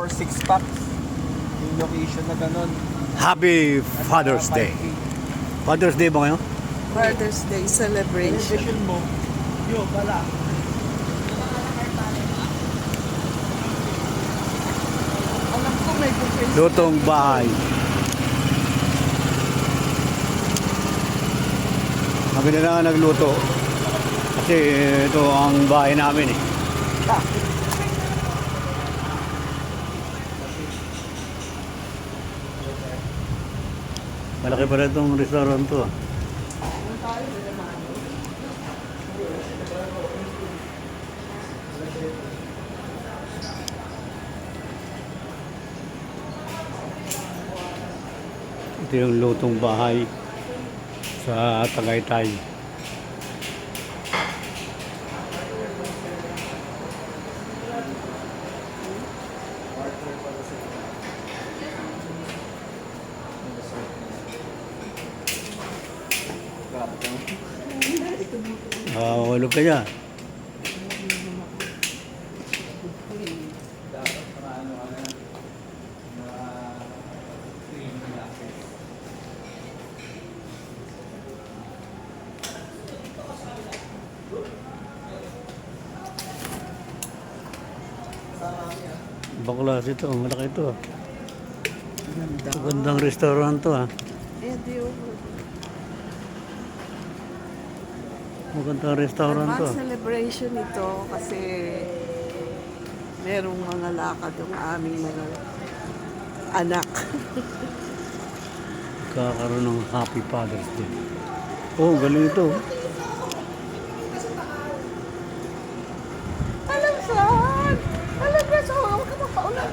For 6 packs. Yung location na ganun. Happy Father's Day. Father's Day ba ngayon? Father's Day celebration. Celebration mo. Yo, pala. Alam ko may buffet. Lutong bahay. Kami na lang nagluto. Kasi ito ang bahay namin eh. Malaki pala itong restaurant to. Ito yung lutong bahay sa Tagaytay. Hulog ka dyan. Baklas ito, malaki ito. Ganda. Magandang restaurant to ah. Eh, di oh. Magandang restaurant to. Naman celebration ito kasi merong mga lakad yung aming mga anak. Kakaroon ng Happy Father's Day. Oh, galing ito. Alam saan? Alam ka saan? Huwag ka magpaulan.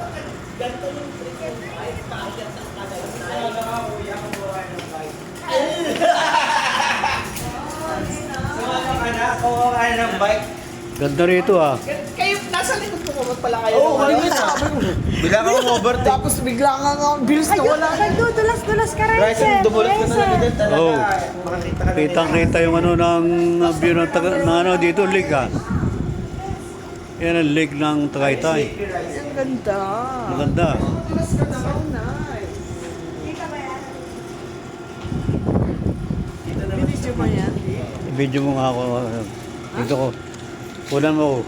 Sumama ka na. Kuha ka na ng bike. Ganda rito ah. Kayo, nasa likod ko naman pala kayo. Oo, wala na. Bila ka mong overtake. Tapos bigla ka nga bills na wala. Nagdudulas-dulas ka rin, Bryson, sir. dumulot ka Yes, talaga sir. din talaga. Oo. Makakita ka na Kitang-kita yung ano ng view ng, ng ano dito, lake ah. Yan ang lake ng Tagaytay. Ang ganda. Maganda. So nice. Binidyo mo yan? Video mo nga ako. Dito ko. Kunan mo ko.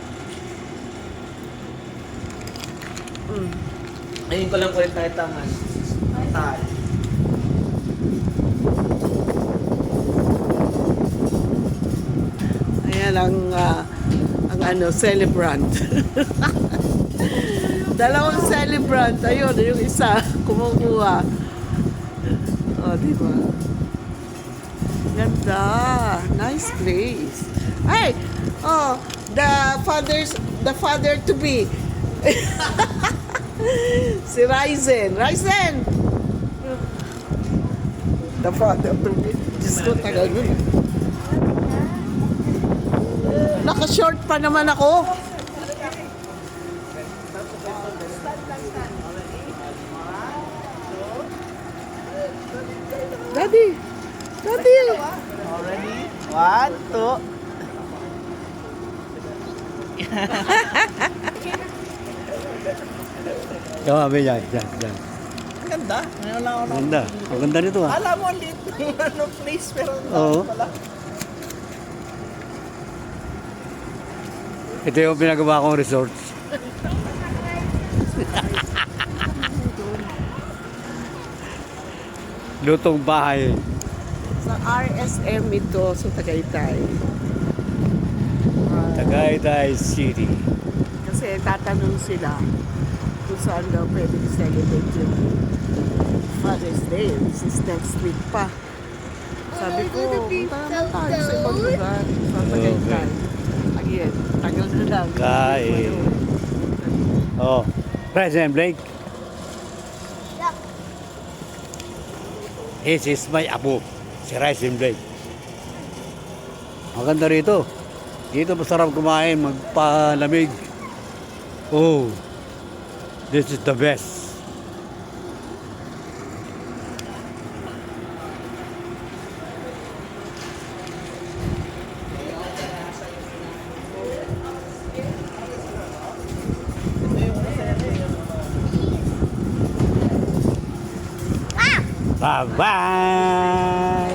Ayun ko lang kulit tayo tangan. Tal. Ayan ang ano, celebrant. Dalawang celebrant. Ayun, yung isa, kumukuha. O, di ba? Ganda. Nice place. Ay! Oh, the father to be. Si Ryzen. Ryzen! The father to be. Diyos ko, tagal nun. Naka-short pa naman ako. Daddy! Daddy! Already? 1, 2. Kamabi yan, yan. Ganda. Ngayon lang ako na. Maganda. Maganda nito ah. Alam mo, lit ng ano, place, pero Oo. pala. Ito yung pinagawa kong resort. Lutong bahay. Sa RSM ito sa Tagaytay. Tagaytay City. Kasi tatanong sila kung saan daw pwede celebrate yung Father's Day. This is next week pa. Sabi ko, punta naman tayo sa ibang lugar. Sa Tagaytay. Again, tagal na lang. Kain. Oh, President Blake. This is my apo, si Ryzen Blake. Maganda rito. Dito masarap kumain, magpalamig. Oh, this is the best. Bye-bye!